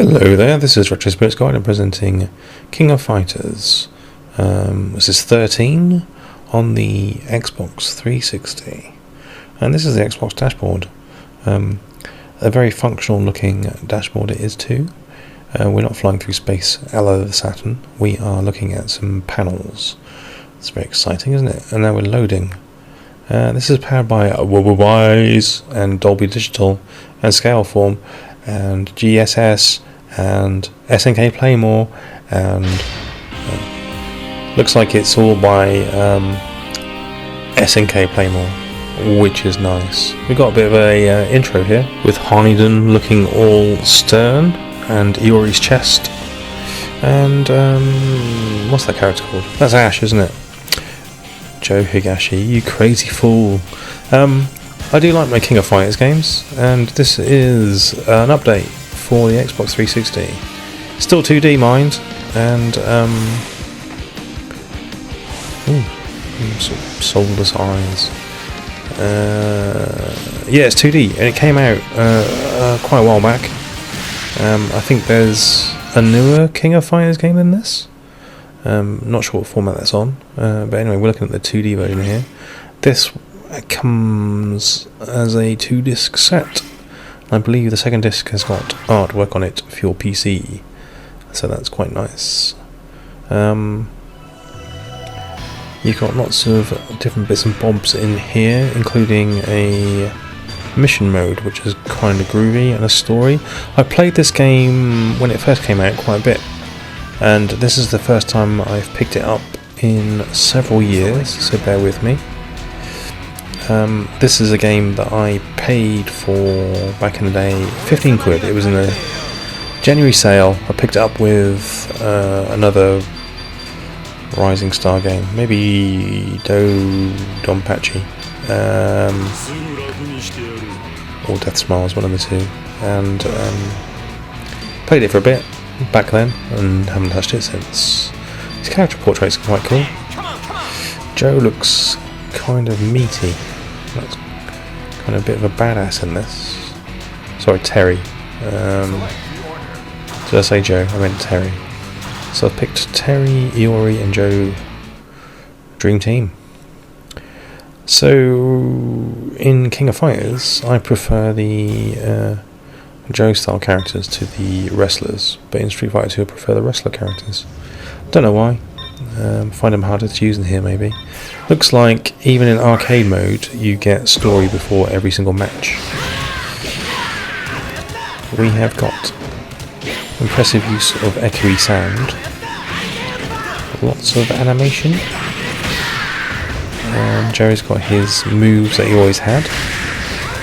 Hello there, this is Retro Spirits Guide. I'm presenting King of Fighters. This is 13 on the Xbox 360. And this is the Xbox dashboard. A very functional looking dashboard it is too. We're not flying through space a la the Saturn. We are looking at some panels. It's very exciting, isn't it? And now we're loading. This is powered by Wise and Dolby Digital and Scaleform and GSS and SNK Playmore, and looks like it's all by SNK Playmore, which is nice. We've got a bit of a intro here with Haydn looking all stern and Iori's chest, and what's that character called? That's Ash, isn't it? Joe Higashi, you crazy fool. I do like my King of Fighters games, and this is an update for the Xbox 360. Still 2D, mind, and sort of soulless eyes. Yeah, it's 2D, and it came out quite a while back. I think there's a newer King of Fighters game than this. Not sure what format that's on, but anyway, we're looking at the 2D version here. This comes as a 2-disc set. I believe the second disc has got artwork on it for your PC, so that's quite nice. You've got lots of different bits and bobs in here, including a mission mode, which is kind of groovy, and a story. I played this game when it first came out quite a bit, and this is the first time I've picked it up in several years, so bear with me. This is a game that I paid for back in the day, 15 quid. It was in a January sale. I picked it up with another Rising Star game, maybe Donpachi, or Death Smiles, one of the two, and played it for a bit back then and haven't touched it since. His character portraits are quite cool. Joe looks kind of meaty. That's kind of a bit of a badass in this. Sorry, Terry. Did I say Joe? I meant Terry. So I've picked Terry, Iori and Joe. Dream team. So in King of Fighters, I prefer the Joe style characters to the wrestlers, but in Street Fighter 2 I prefer the wrestler characters. Don't know why. Find them harder to use in here maybe. Looks like even in arcade mode you get story before every single match. We have got impressive use of echoey sound, lots of animation, and Jerry's got his moves that he always had.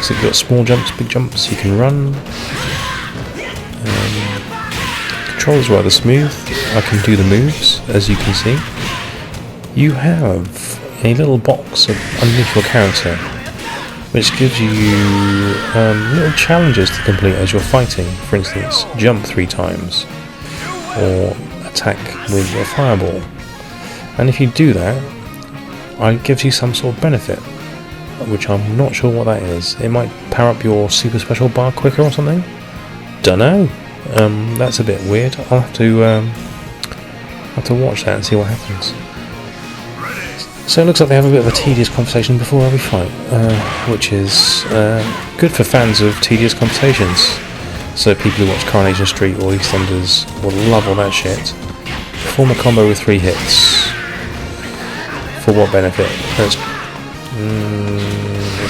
So you've got small jumps, big jumps, you can run. Controls rather smooth. I can do the moves, as you can see. You have a little box underneath your character, which gives you little challenges to complete as you're fighting. For instance, jump 3 times, or attack with a fireball. And if you do that, it gives you some sort of benefit, which I'm not sure what that is. It might power up your super special bar quicker or something? Dunno. That's a bit weird. I'll have to watch that and see what happens. So it looks like they have a bit of a tedious conversation before every fight, which is good for fans of tedious conversations. So people who watch Coronation Street or EastEnders will love all that shit. Perform a combo with 3 hits. For what benefit? Let's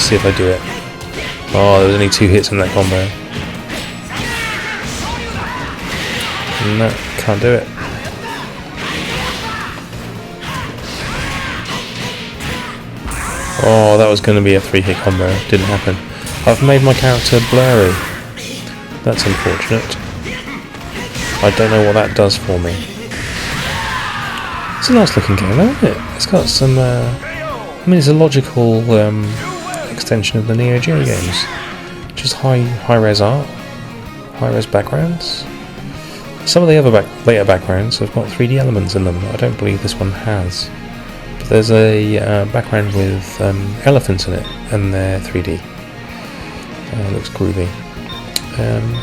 see if I do it. Oh, there was only 2 hits in that combo. No, can't do it. Oh, that was going to be a 3-hit combo. Didn't happen. I've made my character blurry. That's unfortunate. I don't know what that does for me. It's a nice looking game, isn't it? It's got some... I mean, it's a logical extension of the Neo Geo games. Just high-res art, high-res backgrounds. Some of the other later backgrounds have got 3D elements in them. I don't believe this one has. But there's a background with elephants in it, and they're 3D. Looks groovy.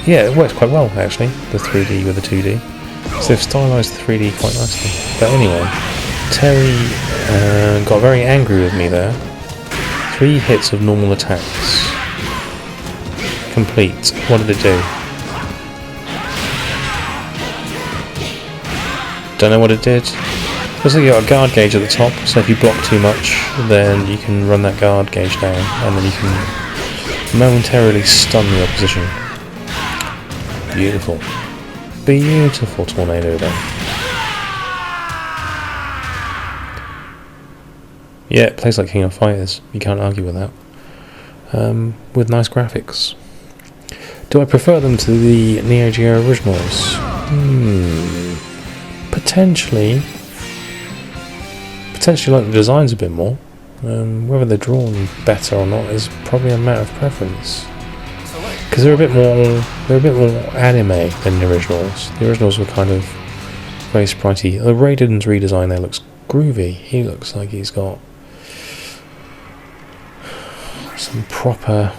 Yeah, it works quite well actually, the 3D with the 2D. So they've stylised the 3D quite nicely. But anyway, Terry got very angry with me there. 3 hits of normal attacks. Complete. What did it do? Don't know what it did. Looks like you got a guard gauge at the top, so if you block too much, then you can run that guard gauge down, and then you can momentarily stun the opposition. Beautiful. Beautiful tornado there. Yeah, it plays like King of Fighters. You can't argue with that. With nice graphics. Do I prefer them to the Neo Geo originals? Potentially. Potentially like the designs a bit more. Whether they're drawn better or not is probably a matter of preference. Because they're a bit more anime than the originals. The originals were kind of very spritey. Raiden's redesign there looks groovy. He looks like he's got some proper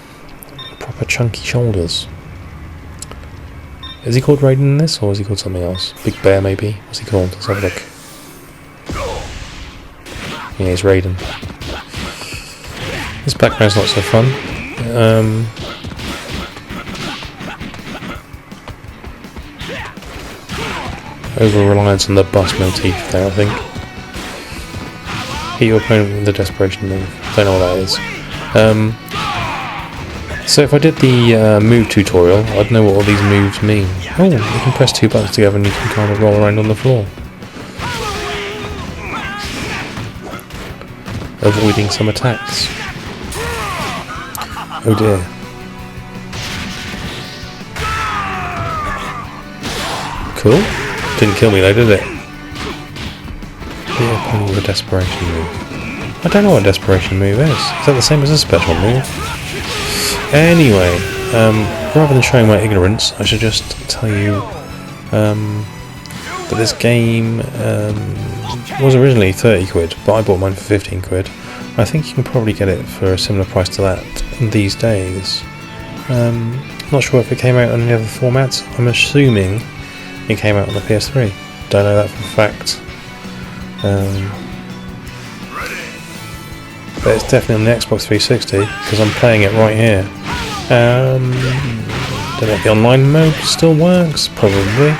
chunky shoulders. Is he called Raiden in this, or is he called something else? Big Bear maybe? What's he called? Let's have a look. Yeah, he's Raiden. This background's not so fun. Over-reliance on the bus motif there, I think. Hit your opponent with the desperation move. Don't know what that is. So if I did the move tutorial, I'd know what all these moves mean. Oh, you can press 2 buttons together and you can kind of roll around on the floor. Avoiding some attacks. Oh dear. Cool. Didn't kill me though, did it? Yeah, opponent with a desperation move. I don't know what a desperation move is. Is that the same as a special move? Anyway, rather than showing my ignorance, I should just tell you that this game was originally 30 quid, but I bought mine for 15 quid. I think you can probably get it for a similar price to that these days. Not sure if it came out on any other formats. I'm assuming it came out on the PS3. Don't know that for a fact. But it's definitely on the Xbox 360 because I'm playing it right here. Don't know if the online mode still works. Probably.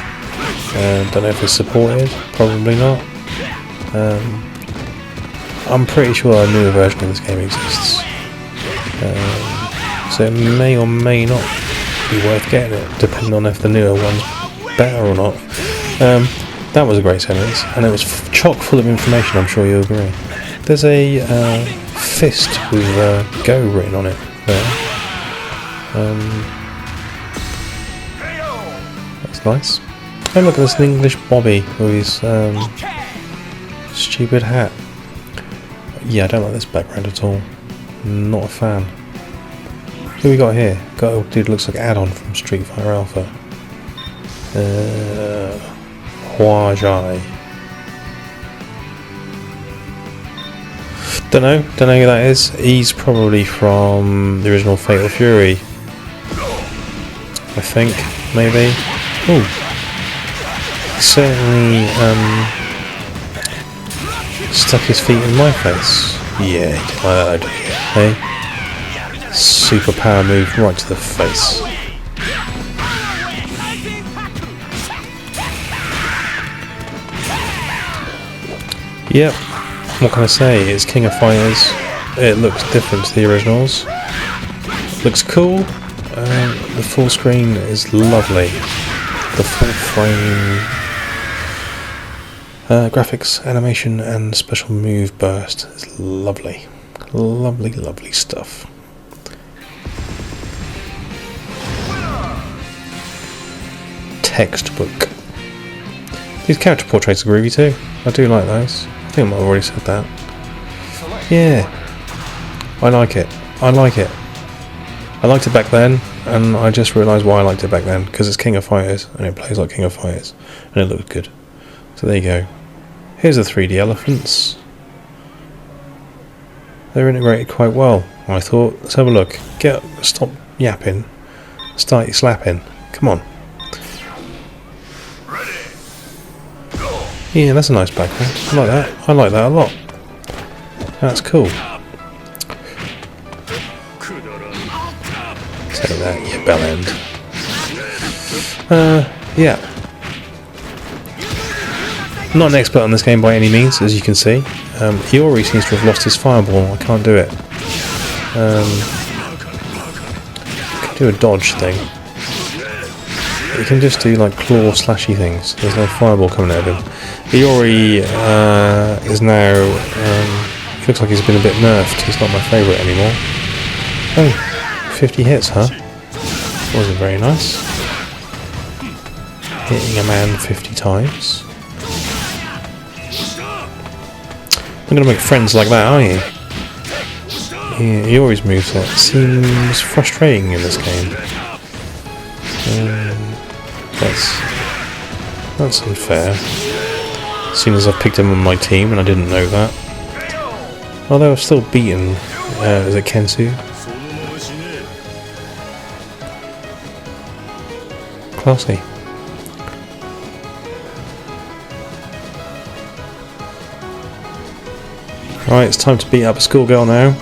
Don't know if it's supported. Probably not. I'm pretty sure a newer version of this game exists. So it may or may not be worth getting it, depending on if the newer one's better or not. That was a great sentence, and it was chock full of information, I'm sure you'll agree. There's a fist with Go written on it there. That's nice. Oh look, there's an English Bobby with his stupid hat. Yeah, I don't like this background at all. Not a fan. Who we got here? Got a dude looks like Add-on from Street Fighter Alpha. Hua Jai. Don't know who that is. He's probably from the original Fatal Fury. I think, maybe. Ooh. Certainly stuck his feet in my face. Yeah, he did like that, hey? Super power move right to the face. Yep, what can I say? It's King of Fighters. It looks different to the originals. Looks cool. The full screen is lovely. The full frame graphics, animation and special move burst is lovely. Lovely, lovely stuff. Textbook. These character portraits are groovy too. I do like those. I think I've already said that. Yeah. I like it. I like it. I liked it back then, and I just realised why I liked it back then. Because it's King of Fighters, and it plays like King of Fighters. And it looked good. So there you go. Here's the 3D elephants. They're integrated quite well, I thought. Let's have a look. Stop yapping. start your slapping. Come on. Yeah, that's a nice background. I like that. I like that a lot. That's cool. Say that, you bell end. Yeah. Not an expert on this game by any means, as you can see. Iori seems to have lost his fireball. I can't do it. I can do a dodge thing. You can just do like claw slashy things. There's no fireball coming out of him. Iori is now, he looks like he's been a bit nerfed. He's not my favourite anymore. Oh, 50 hits, huh? Wasn't very nice. Hitting a man 50 times. I'm going to make friends like that, are you? Yeah, Iori's moveset seems frustrating in this game. That's unfair. Seeing as I've picked him on my team and I didn't know that. Although I've still beaten, is it Kensu? Classy. Right, it's time to beat up a schoolgirl now.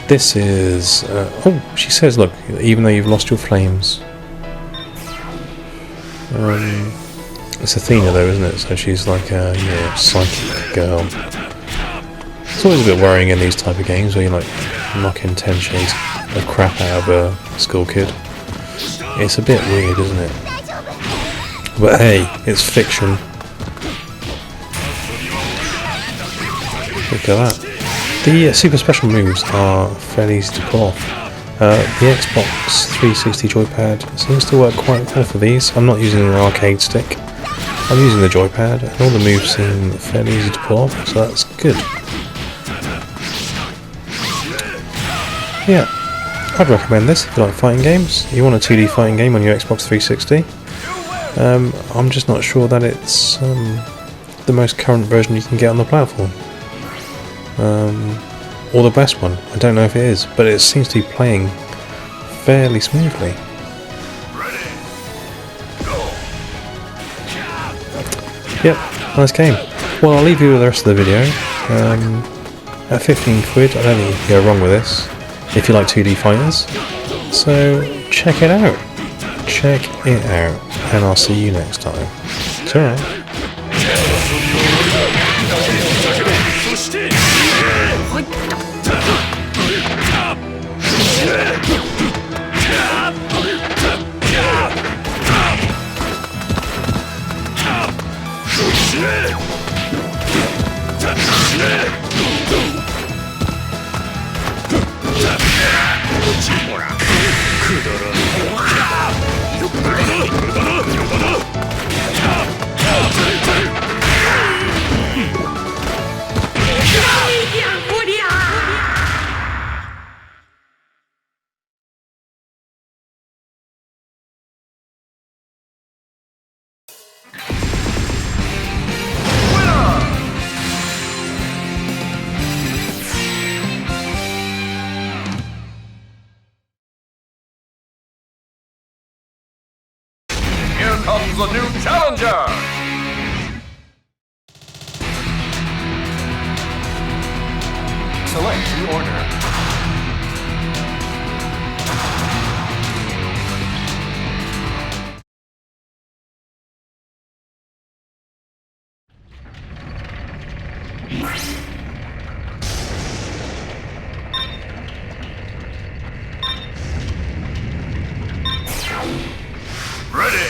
This is... oh, she says, look, even though you've lost your flames. It's Athena though, isn't it? So she's like a psychic girl. It's always a bit worrying in these type of games where you're like knocking 10 shades of crap out of a school kid. It's a bit weird, isn't it? But hey, it's fiction. Look at that. The super special moves are fairly easy to pull off. The Xbox 360 joypad seems to work quite well for these. I'm not using an arcade stick. I'm using the joypad, and all the moves seem fairly easy to pull off, so that's good. Yeah, I'd recommend this if you like fighting games. You want a 2D fighting game on your Xbox 360. I'm just not sure that it's the most current version you can get on the platform. Or the best one. I don't know if it is, but it seems to be playing fairly smoothly. Yep, nice game. Well, I'll leave you with the rest of the video. At 15 quid, I don't think you can go wrong with this, if you like 2D fighters. So, check it out. Check it out. And I'll see you next time. Ta-ra. Comes a new challenger! Select the order. Ready!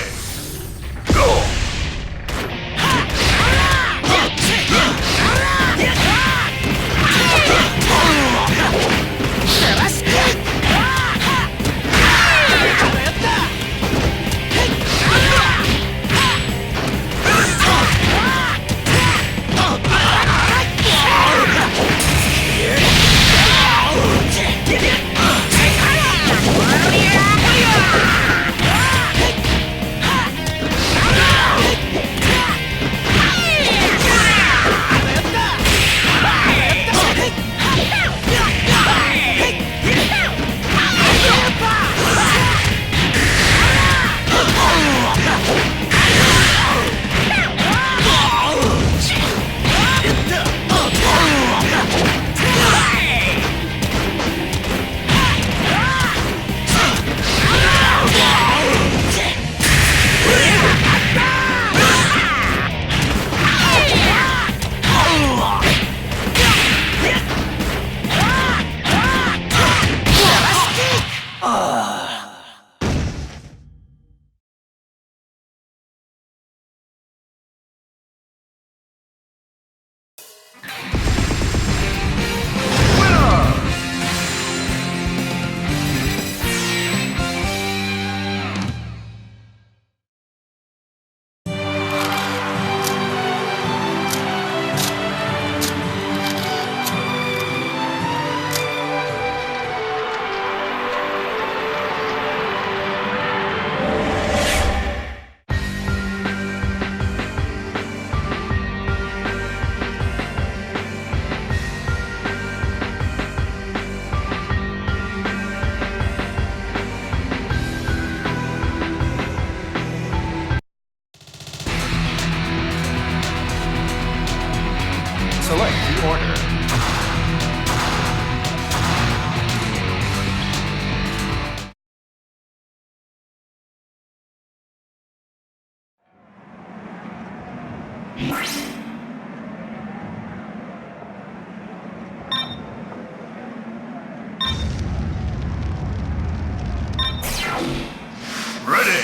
Ready!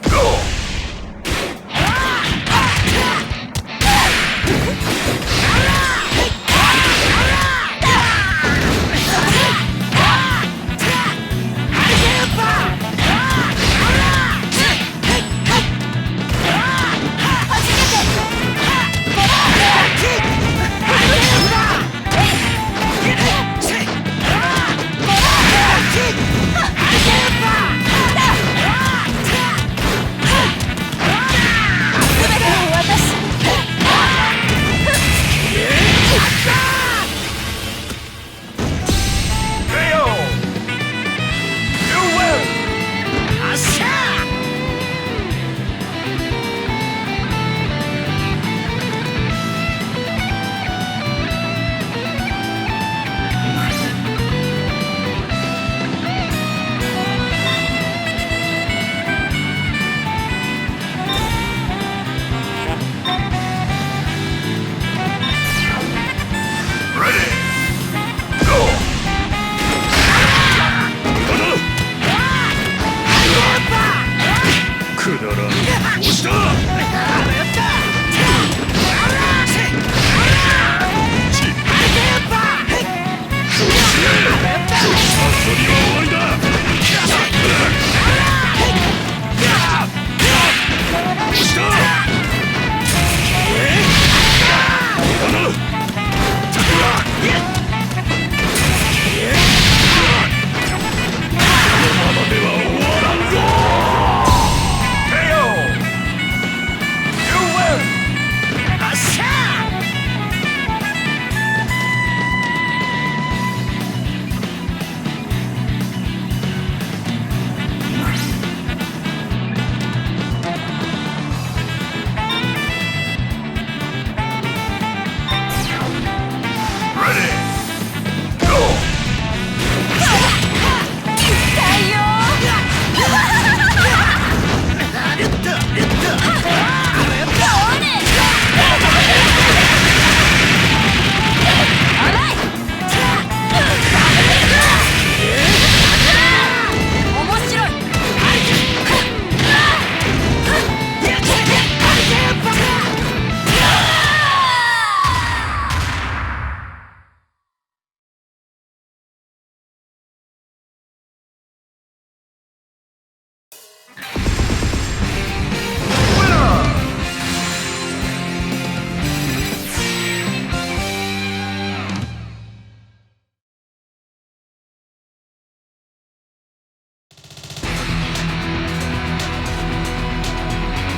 Go! KO! You win! Ready! Go! KO! You win! Ready! Go!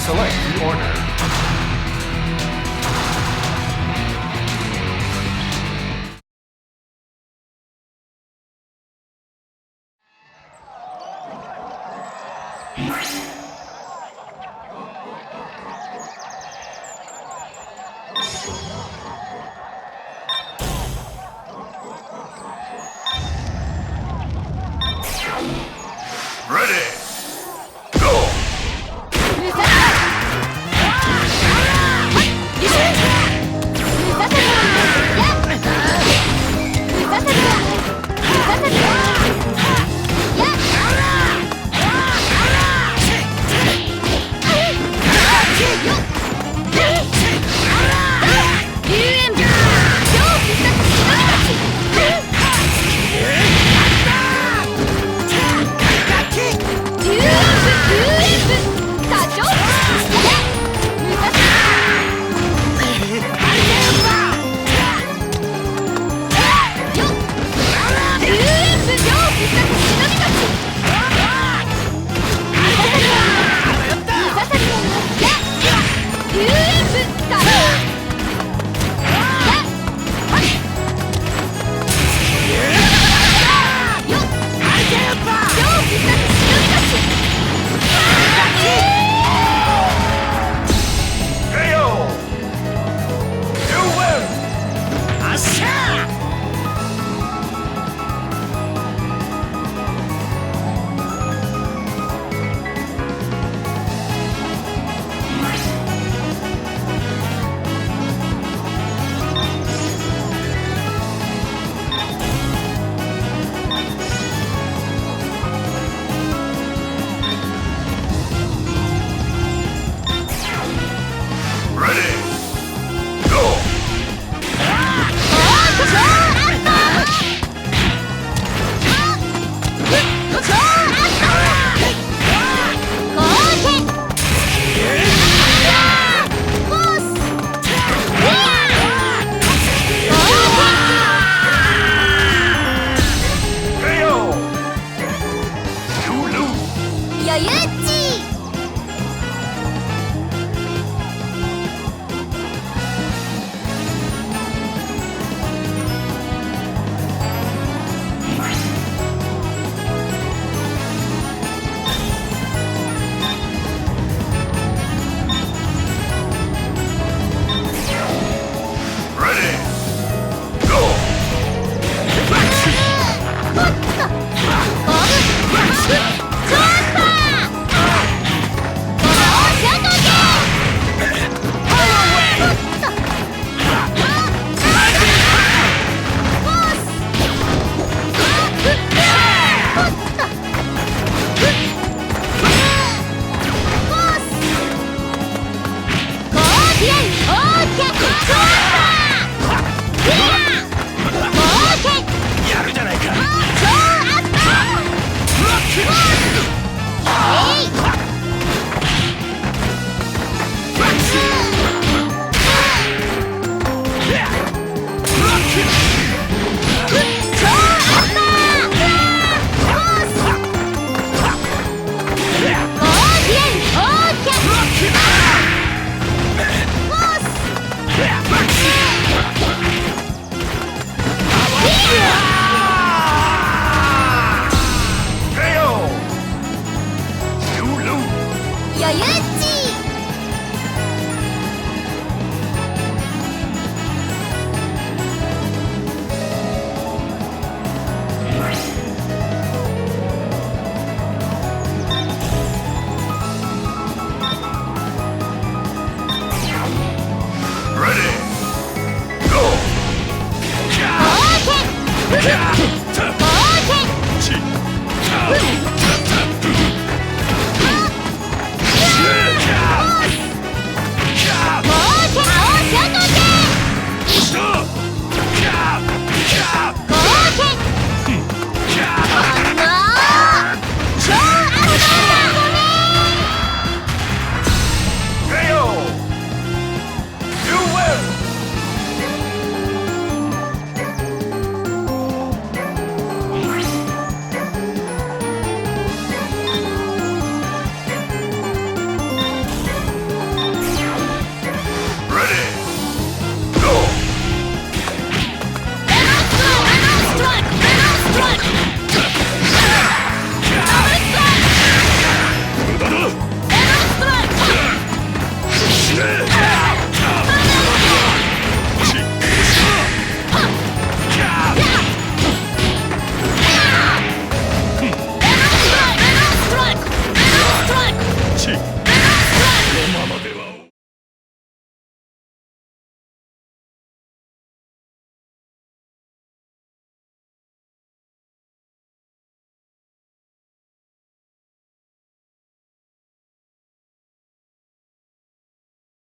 Select the order. Ready! Go! 余裕っち。余裕っち。